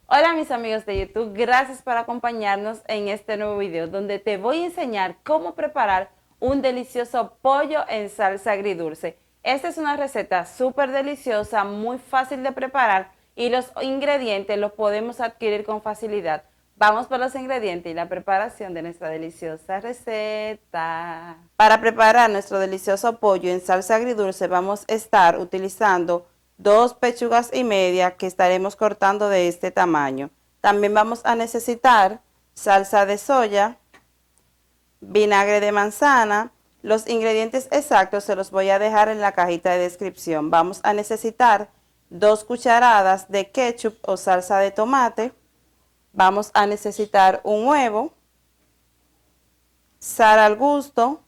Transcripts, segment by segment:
Hola mis amigos de YouTube, gracias por acompañarnos en este nuevo video donde te voy a enseñar cómo preparar un delicioso pollo en salsa agridulce. Esta es una receta súper deliciosa, muy fácil de preparar y los ingredientes los podemos adquirir con facilidad. Vamos por los ingredientes y la preparación de nuestra deliciosa receta. Para preparar nuestro delicioso pollo en salsa agridulce vamos a estar utilizando 2 pechugas y media que estaremos cortando de este tamaño. También vamos a necesitar salsa de soya, vinagre de manzana. Los ingredientes exactos se los voy a dejar en la cajita de descripción. Vamos a necesitar 2 cucharadas de ketchup o salsa de tomate. Vamos a necesitar un huevo, sal al gusto,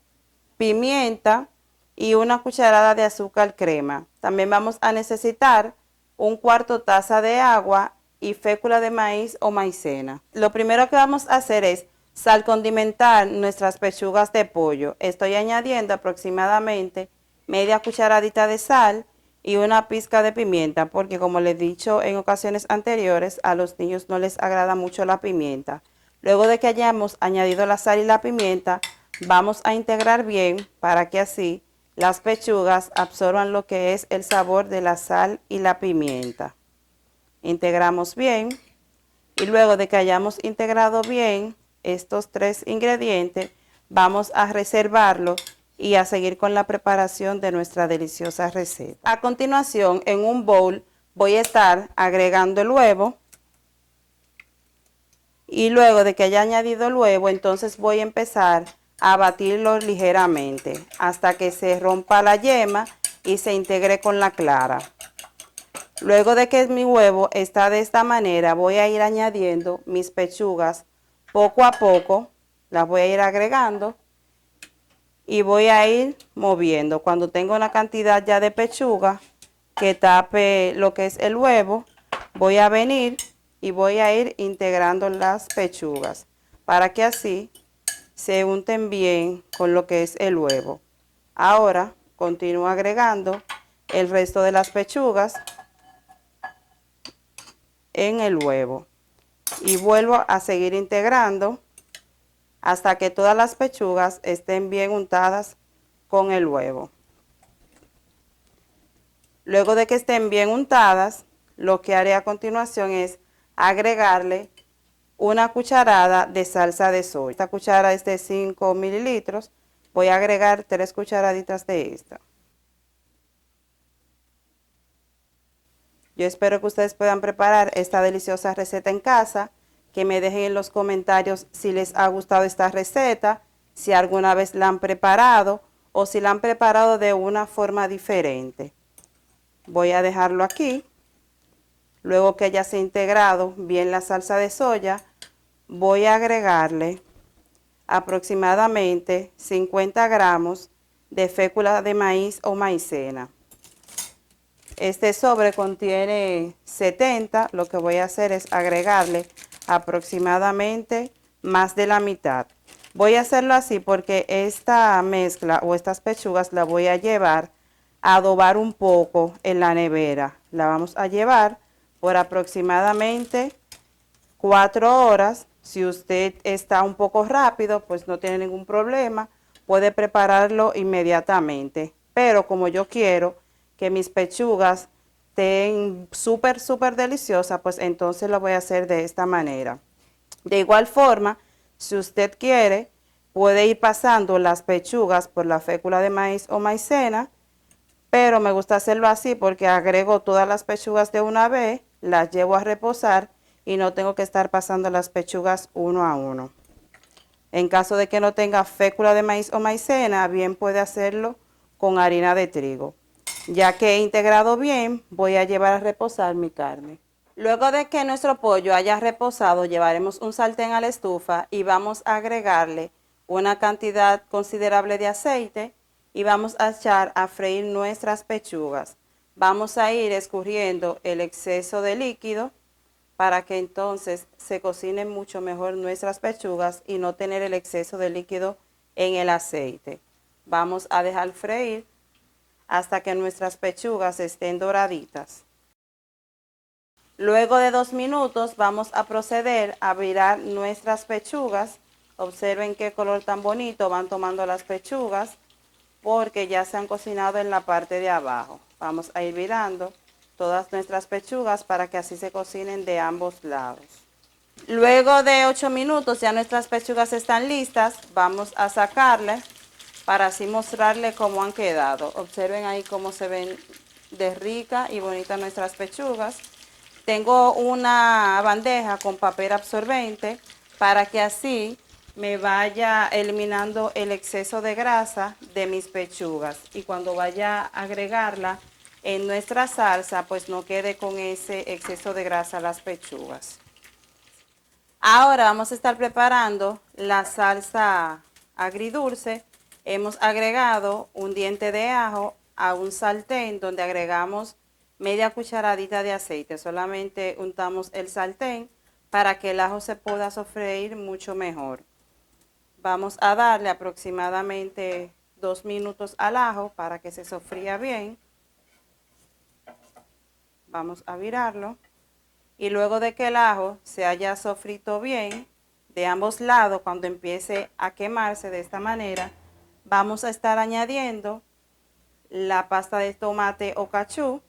pimienta y 1 cucharada de azúcar crema. También vamos a necesitar 1/4 taza de agua y fécula de maíz o maicena. Lo primero que vamos a hacer es salcondimentar nuestras pechugas de pollo. Estoy añadiendo aproximadamente media cucharadita de sal y una pizca de pimienta, porque como les he dicho en ocasiones anteriores, a los niños no les agrada mucho la pimienta. Luego de que hayamos añadido la sal y la pimienta, vamos a integrar bien para que así las pechugas absorban lo que es el sabor de la sal y la pimienta. Integramos bien y luego de que hayamos integrado bien estos 3 ingredientes, vamos a reservarlo y a seguir con la preparación de nuestra deliciosa receta. A continuación, en un bowl voy a estar agregando el huevo. Y luego de que haya añadido el huevo, entonces voy a empezar a batirlo ligeramente hasta que se rompa la yema y se integre con la clara. Luego de que mi huevo está de esta manera, voy a ir añadiendo mis pechugas poco a poco, las voy a ir agregando y voy a ir moviendo. Cuando tengo una cantidad ya de pechuga que tape lo que es el huevo, voy a venir y voy a ir integrando las pechugas para que así se unten bien con lo que es el huevo. Ahora continúo agregando el resto de las pechugas en el huevo y vuelvo a seguir integrando hasta que todas las pechugas estén bien untadas con el huevo. Luego de que estén bien untadas, lo que haré a continuación es agregarle 1 cucharada de salsa de soya. Esta cuchara es de 5 mililitros. Voy a agregar 3 cucharaditas de esta. Yo espero que ustedes puedan preparar esta deliciosa receta en casa. Que me dejen en los comentarios si les ha gustado esta receta, si alguna vez la han preparado o si la han preparado de una forma diferente. Voy a dejarlo aquí. Luego que ya se ha integrado bien la salsa de soya, voy a agregarle aproximadamente 50 gramos de fécula de maíz o maicena. Este sobre contiene 70, lo que voy a hacer es agregarle aproximadamente más de la mitad. Voy a hacerlo así porque esta mezcla o estas pechugas la voy a llevar a adobar un poco en la nevera. La vamos a llevar por aproximadamente 4 horas. Si usted está un poco rápido, pues no tiene ningún problema, puede prepararlo inmediatamente. Pero como yo quiero que mis pechugas estén súper deliciosas, pues entonces lo voy a hacer de esta manera. De igual forma, si usted quiere, puede ir pasando las pechugas por la fécula de maíz o maicena, pero me gusta hacerlo así porque agrego todas las pechugas de una vez, las llevo a reposar y no tengo que estar pasando las pechugas uno a uno. En caso de que no tenga fécula de maíz o maicena, bien puede hacerlo con harina de trigo. Ya que he integrado bien, voy a llevar a reposar mi carne. Luego de que nuestro pollo haya reposado, llevaremos un sartén a la estufa y vamos a agregarle una cantidad considerable de aceite y vamos a echar a freír nuestras pechugas. Vamos a ir escurriendo el exceso de líquido para que entonces se cocinen mucho mejor nuestras pechugas y no tener el exceso de líquido en el aceite. Vamos a dejar freír hasta que nuestras pechugas estén doraditas. Luego de 2 minutos vamos a proceder a virar nuestras pechugas. Observen qué color tan bonito van tomando las pechugas porque ya se han cocinado en la parte de abajo. Vamos a ir virando todas nuestras pechugas para que así se cocinen de ambos lados. Luego de 8 minutos ya nuestras pechugas están listas. Vamos a sacarle para así mostrarle cómo han quedado. Observen ahí cómo se ven de rica y bonita nuestras pechugas. Tengo una bandeja con papel absorbente para que así me vaya eliminando el exceso de grasa de mis pechugas y cuando vaya a agregarla en nuestra salsa pues no quede con ese exceso de grasa las pechugas. Ahora vamos a estar preparando la salsa agridulce. Hemos agregado un diente de ajo a un sartén donde agregamos media cucharadita de aceite. Solamente untamos el sartén para que el ajo se pueda sofreír mucho mejor. Vamos a darle aproximadamente 2 minutos al ajo para que se sofría bien. Vamos a virarlo. Y luego de que el ajo se haya sofrito bien de ambos lados, cuando empiece a quemarse de esta manera, vamos a estar añadiendo la pasta de tomate o cachú.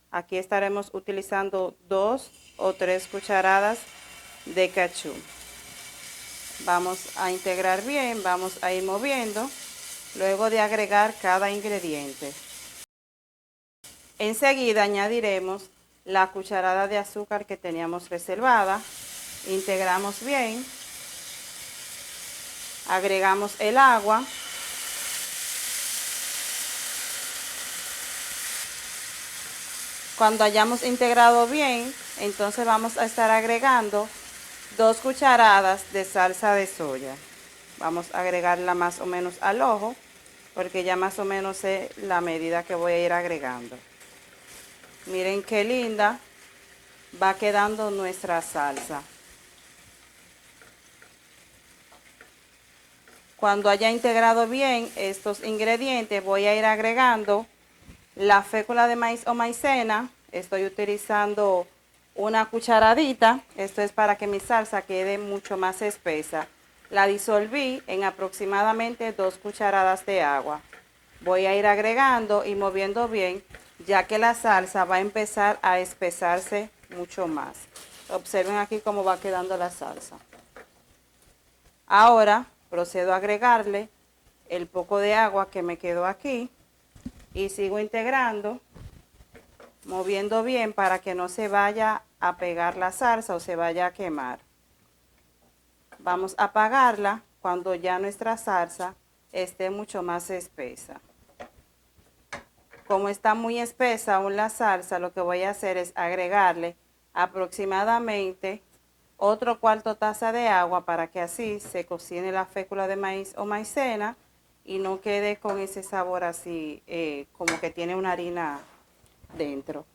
Aquí estaremos utilizando 2 o 3 cucharadas de cachú. Vamos a integrar bien, vamos a ir moviendo luego de agregar cada ingrediente. Enseguida añadiremos la cucharada de azúcar que teníamos reservada. Integramos bien. Agregamos el agua. Cuando hayamos integrado bien, entonces vamos a estar agregando 2 cucharadas de salsa de soya. Vamos a agregarla más o menos al ojo, porque ya más o menos sé la medida que voy a ir agregando. Miren qué linda va quedando nuestra salsa. Cuando haya integrado bien estos ingredientes, voy a ir agregando la fécula de maíz o maicena. Estoy utilizando una cucharadita. Esto es para que mi salsa quede mucho más espesa. La disolví en aproximadamente 2 cucharadas de agua. Voy a ir agregando y moviendo bien, ya que la salsa va a empezar a espesarse mucho más. Observen aquí cómo va quedando la salsa. Ahora procedo a agregarle el poco de agua que me quedó aquí y sigo integrando, moviendo bien para que no se vaya a pegar la salsa o se vaya a quemar. Vamos a apagarla cuando ya nuestra salsa esté mucho más espesa. Como está muy espesa aún la salsa, lo que voy a hacer es agregarle aproximadamente otro cuarto taza de agua para que así se cocine la fécula de maíz o maicena y no quede con ese sabor así como que tiene una harina dentro.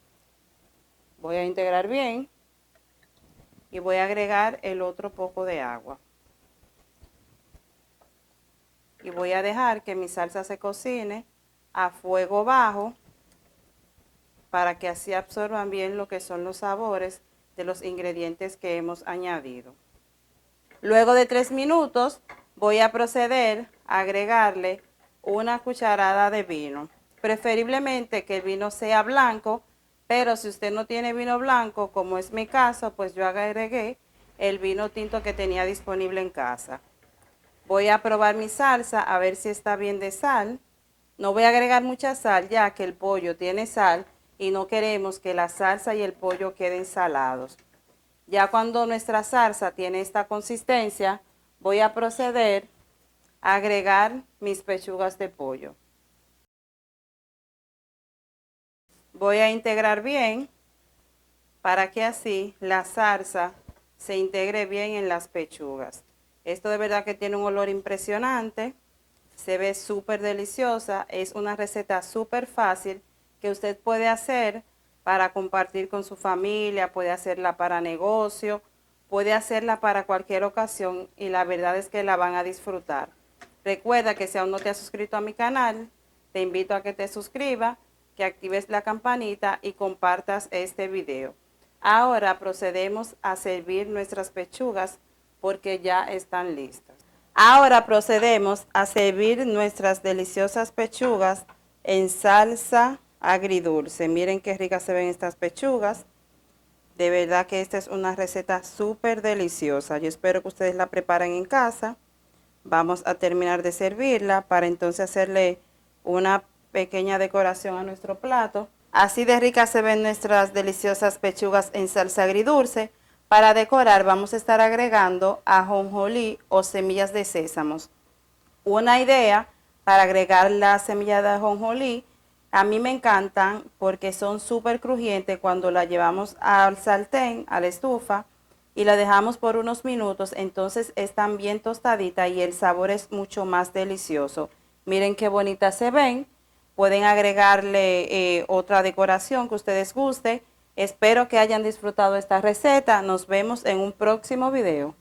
Voy a integrar bien y voy a agregar el otro poco de agua. Y voy a dejar que mi salsa se cocine a fuego bajo para que así absorban bien lo que son los sabores de los ingredientes que hemos añadido. Luego de 3 minutos voy a proceder a agregarle una cucharada de vino. Preferiblemente que el vino sea blanco, pero si usted no tiene vino blanco, como es mi caso, pues yo agregué el vino tinto que tenía disponible en casa. Voy a probar mi salsa a ver si está bien de sal. No voy a agregar mucha sal ya que el pollo tiene sal y no queremos que la salsa y el pollo queden salados. Ya cuando nuestra salsa tiene esta consistencia, voy a proceder a agregar mis pechugas de pollo. Voy a integrar bien para que así la salsa se integre bien en las pechugas. Esto de verdad que tiene un olor impresionante, se ve súper deliciosa, es una receta súper fácil que usted puede hacer para compartir con su familia, puede hacerla para negocio, puede hacerla para cualquier ocasión y la verdad es que la van a disfrutar. Recuerda que si aún no te has suscrito a mi canal, te invito a que te suscribas, que actives la campanita y compartas este video. Ahora procedemos a servir nuestras pechugas porque ya están listas. Ahora procedemos a servir nuestras deliciosas pechugas en salsa agridulce. Miren qué ricas se ven estas pechugas. De verdad que esta es una receta súper deliciosa. Yo espero que ustedes la preparen en casa. Vamos a terminar de servirla para entonces hacerle una pequeña decoración a nuestro plato. Así de ricas se ven nuestras deliciosas pechugas en salsa agridulce. Para decorar vamos a estar agregando ajonjolí o semillas de sésamos. Una idea para agregar la semilla de ajonjolí, a mí me encantan porque son súper crujientes cuando la llevamos al sartén, a la estufa, y la dejamos por unos minutos, entonces están bien tostaditas y el sabor es mucho más delicioso. Miren qué bonitas se ven. Pueden agregarle otra decoración que ustedes gusten. Espero que hayan disfrutado esta receta. Nos vemos en un próximo video.